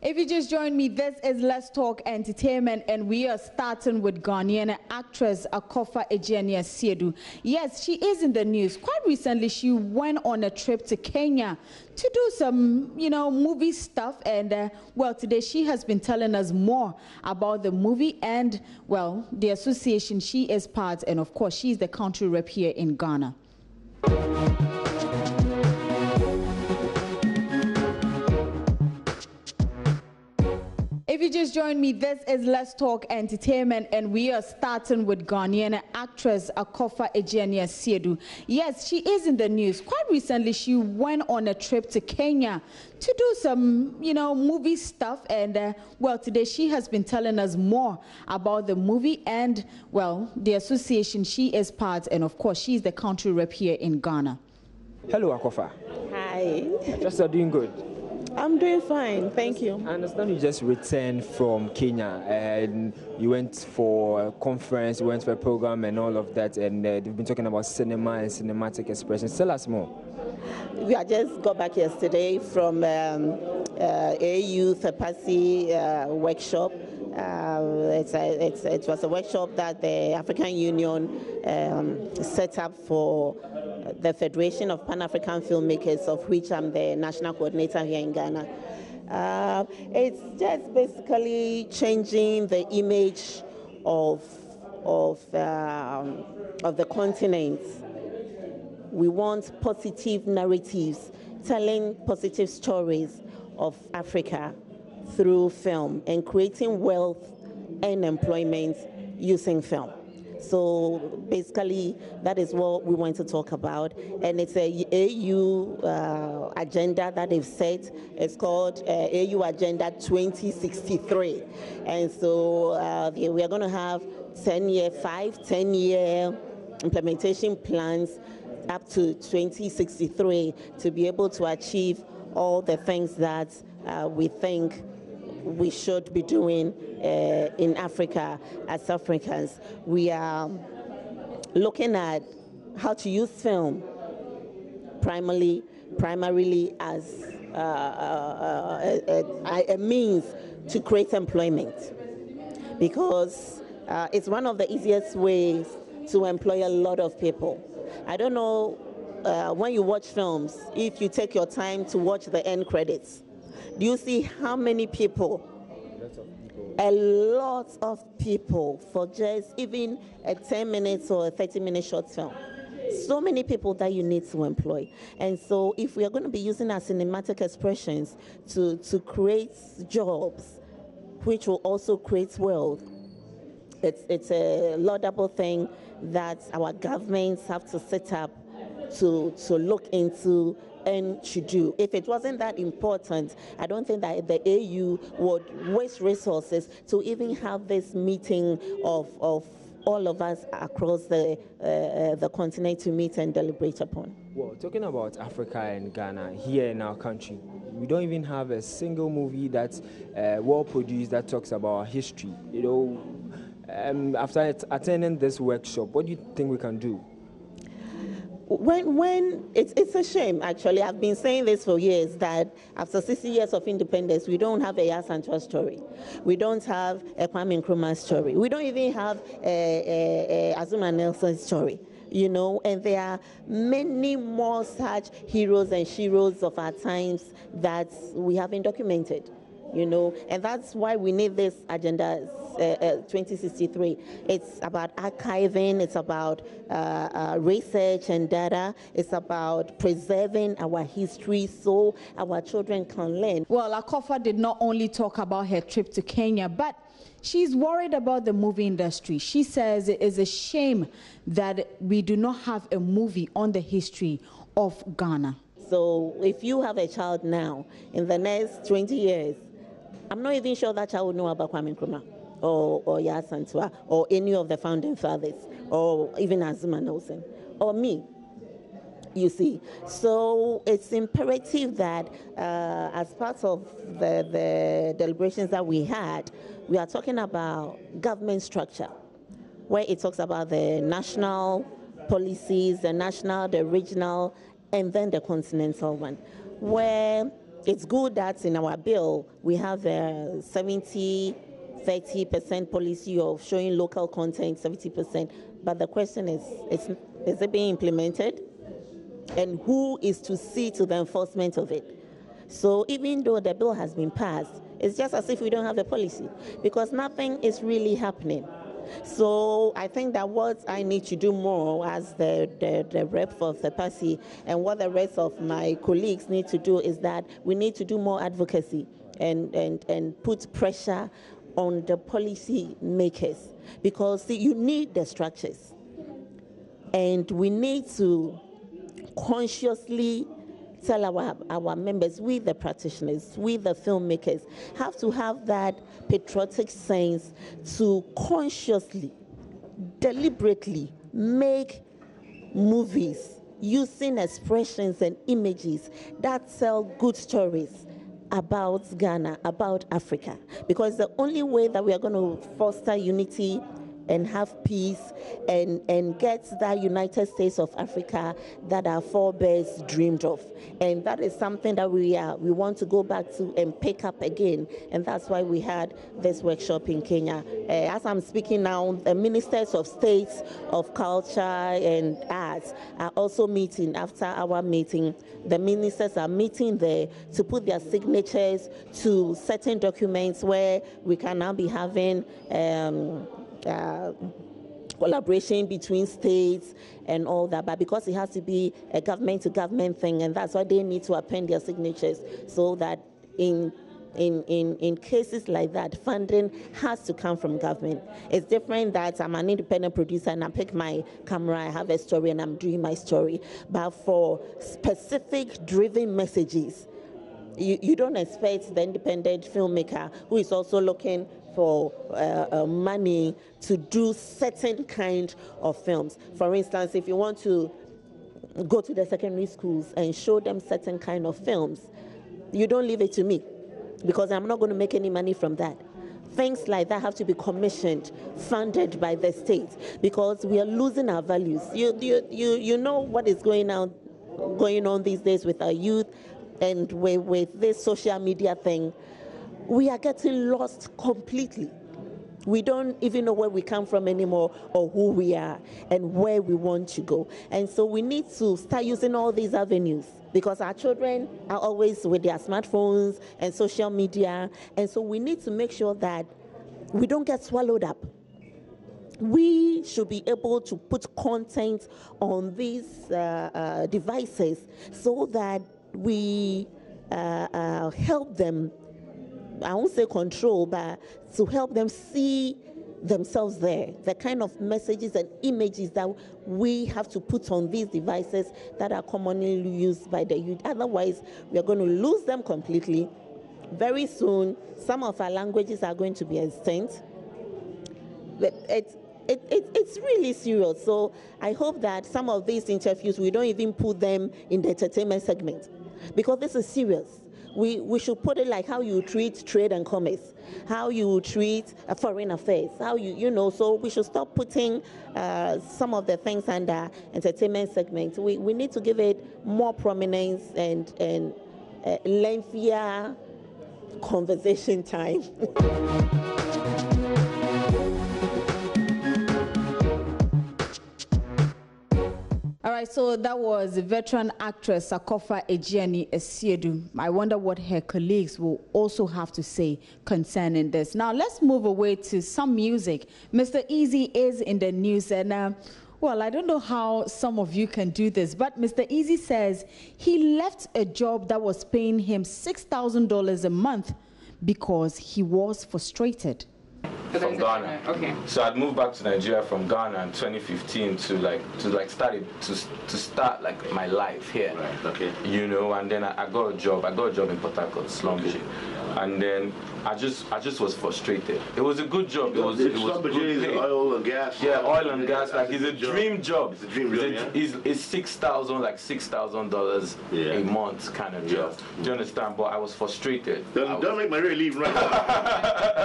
If you just joined me, this is Let's Talk Entertainment, and we are starting with Ghanaian actress Akofa Ejiani-Asiedu. Yes, she is in the news. Quite recently, she went on a trip to Kenya to do some, movie stuff, and well, today she has been telling us more about the movie and, well, the association she is part, and of course, she's the country rep here in Ghana. If you just joined me, this is Let's Talk Entertainment, and we are starting with Ghanaian actress Akofa Ejiani-Asiedu. Yes, she is in the news. Quite recently, she went on a trip to Kenya to do some, movie stuff, and well, today she has been telling us more about the movie and, well, the association she is part, and of course, she's the country rep here in Ghana. Hello, Akofa. Hi. I trust you're doing good. I'm doing fine, thank you. I understand you just returned from Kenya and you went for a conference, you went for a program and all of that, and they've been talking about cinema and cinematic expressions. Tell us more. We just got back yesterday from AU Thepasi workshop. It was a workshop that the African Union set up for the Federation of Pan-African Filmmakers, of which I'm the national coordinator here in Ghana. It's just basically changing the image of the continent. We want positive narratives, telling positive stories of Africa through film and creating wealth and employment using film. So basically, that is what we want to talk about, and it's a AU agenda that they've set. It's called AU Agenda 2063, and so we are going to have 10-year implementation plans up to 2063 to be able to achieve all the things that we think we should be doing in Africa as Africans. We are looking at how to use film primarily as a means to create employment, because it's one of the easiest ways to employ a lot of people. I don't know when you watch films, if you take your time to watch the end credits, do you see how many people? A lot of people for just even a 10 minutes or a 30-minute short film. So many people that you need to employ. And so if we are going to be using our cinematic expressions to create jobs, which will also create wealth, it's a laudable thing that our governments have to set up to look into and to do. If it wasn't that important, I don't think that the AU would waste resources to even have this meeting of all of us across the continent to meet and deliberate upon. Well, talking about Africa and Ghana here in our country, we don't even have a single movie that's well produced that talks about our history. After attending this workshop, what do you think we can do? When it's a shame, actually. I've been saying this for years, that after 60 years of independence, we don't have a Yaa Asantewaa story. We don't have a Kwame Nkrumah story. We don't even have a Azumah Nelson story, and there are many more such heroes and sheroes of our times that we haven't documented, and that's why we need this agenda 2063. It's about archiving, it's about research and data, it's about preserving our history so our children can learn. Well, Akofa did not only talk about her trip to Kenya, but she's worried about the movie industry. She says it is a shame that we do not have a movie on the history of Ghana. So if you have a child now, in the next 20 years, I'm not even sure that child will know about Kwame Nkrumah or Yaa Asantewaa or any of the founding fathers or even Azumah Nelson or me, you see. So it's imperative that as part of the deliberations that we had, we are talking about government structure, where it talks about the national policies, the national, the regional, and then the continental one, where it's good that in our bill we have a 70-30% policy of showing local content, 70%. But the question is it being implemented? And who is to see to the enforcement of it? So even though the bill has been passed, it's just as if we don't have a policy, because nothing is really happening. So I think that what I need to do more as the rep of the party, and what the rest of my colleagues need to do, is that we need to do more advocacy and put pressure on the policy makers, because see, you need the structures, and we need to consciously tell our members, we the practitioners, we the filmmakers, have to have that patriotic sense to consciously, deliberately make movies using expressions and images that tell good stories about Ghana, about Africa. Because the only way that we are going to foster unity and have peace and get that United States of Africa that our forebears dreamed of. And that is something that we want to go back to and pick up again. And that's why we had this workshop in Kenya. As I'm speaking now, the ministers of states of culture and arts are also meeting. After our meeting, the ministers are meeting there to put their signatures to certain documents where we can now be having collaboration between states and all that, but because it has to be a government-to-government thing, and that's why they need to append their signatures, so that in cases like that, funding has to come from government. It's different that I'm an independent producer and I pick my camera, I have a story and I'm doing my story, but for specific driven messages, you don't expect the independent filmmaker who is also looking for money to do certain kind of films. For instance, if you want to go to the secondary schools and show them certain kind of films, you don't leave it to me, because I'm not going to make any money from that. Things like that have to be commissioned, funded by the state, because we are losing our values. You know what is going on these days with our youth, and with this social media thing. We are getting lost completely. We don't even know where we come from anymore, or who we are and where we want to go. And so we need to start using all these avenues, because our children are always with their smartphones and social media. And so we need to make sure that we don't get swallowed up. We should be able to put content on these devices so that we help them, I won't say control, but to help them see themselves there, the kind of messages and images that we have to put on these devices that are commonly used by the youth. Otherwise, we are going to lose them completely. Very soon, some of our languages are going to be extinct. It's really serious. So I hope that some of these interviews, we don't even put them in the entertainment segment, because this is serious. We should put it like how you treat trade and commerce, how you treat foreign affairs, how you know. So we should stop putting some of the things under entertainment segment. We need to give it more prominence and lengthier conversation time. All right, so that was veteran actress Akofa Ejiani Asiedu. I wonder what her colleagues will also have to say concerning this. Now, let's move away to some music. Mr. Easy is in the news, and well, I don't know how some of you can do this, but Mr. Easy says he left a job that was paying him $6,000 a month because he was frustrated. From Ghana. Okay. So I'd moved back to Nigeria from Ghana in 2015 to start like my life here. Right. Okay. You know, and then I got a job. I got a job in Port Harcourt, Schlumberger. And then I just was frustrated. It was a good job. It was good pay. Oil and gas. Yeah, oil and gas. Like it's a dream job. It's a dream job. It's $6,000 a month kind of job. Do you understand? But I was frustrated. Don't make my Ray leave right now.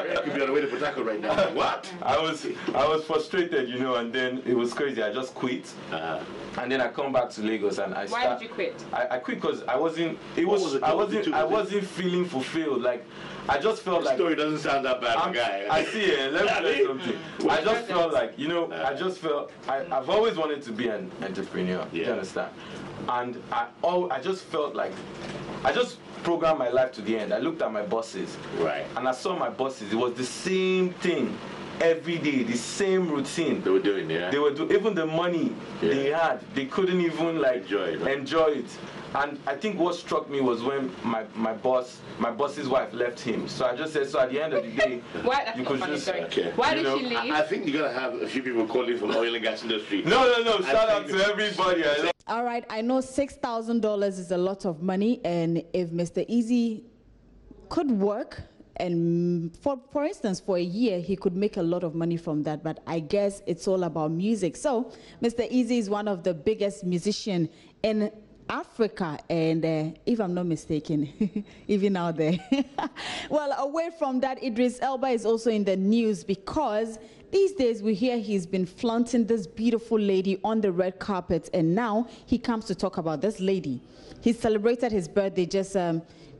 Ray could be on the way to Port Harcourt right right now. What? I was frustrated, you know, and then it was crazy. I just quit. And then I come back to Lagos and I Why did you quit? I quit because I wasn't feeling fulfilled. Like I just felt like story doesn't sound that bad, guy. I see it. Let me tell you something. I just felt like, you know, I've always wanted to be an entrepreneur. Yeah. You understand? And I just felt like I just programmed my life to the end. I looked at my bosses. Right. And I saw my bosses. It was the same thing every day, the same routine. They were doing, yeah. They were even the money they had, they couldn't even like enjoy it. And I think what struck me was when my boss's wife left him. So I just said, so at the end of the day, why? you could just Why did she leave? I think you're gonna have a few people calling from the oil and gas industry. No. Shout out to everybody. All right, I know $6,000 is a lot of money, and if Mr. Easy could work, and for instance, for a year, he could make a lot of money from that, but I guess it's all about music. So Mr. Easy is one of the biggest musicians in Africa, and if I'm not mistaken, even out there. Well, away from that, Idris Elba is also in the news because these days we hear he's been flaunting this beautiful lady on the red carpet, and now he comes to talk about this lady. He celebrated his birthday just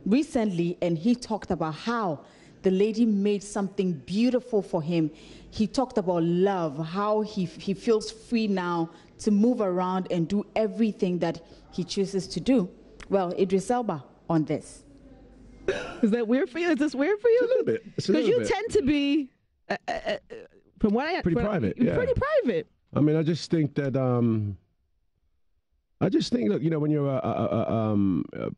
recently, and he talked about how the lady made something beautiful for him. He talked about love, how he feels free now to move around and do everything that he chooses to do. Well, Idris Elba on this. Is that weird for you? Is this weird for you? It's a little bit. Because you tend to be, from what I pretty private. Yeah. Pretty private. I mean, I just think that look, you know, when you're a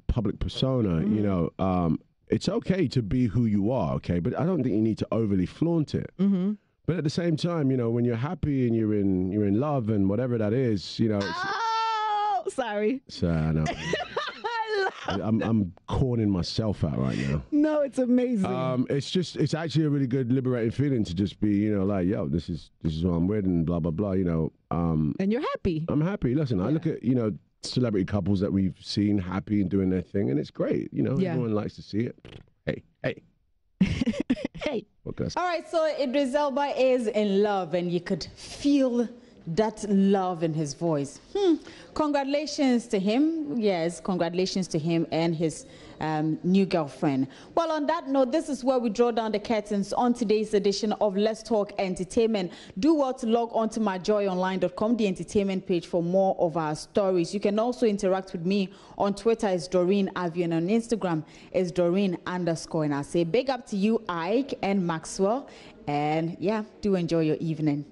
public persona, you know, it's okay to be who you are, okay, but I don't think you need to overly flaunt it. But at the same time, you know, when you're happy and you're in love and whatever that is, you know. Sorry. So I know. I'm corning myself out right now. No, it's amazing. It's actually a really good liberating feeling to just be, you know, like, yo, this is what I'm with and blah blah blah, you know. And you're happy. I'm happy. Listen, I look at, you know, celebrity couples that we've seen happy and doing their thing, and it's great. You know, everyone likes to see it. Hey. Hey. All right, so Idris Elba is in love, and you could feel that love in his voice. Congratulations to him. Yes, congratulations to him and his new girlfriend. Well, on that note, this is where we draw down the curtains on today's edition of Let's Talk Entertainment. Do well to log on to myjoyonline.com, the entertainment page, for more of our stories. You can also interact with me on Twitter as Doreen Avian, on Instagram is Doreen_. And I say big up to you, Ike and Maxwell. And yeah, do enjoy your evening.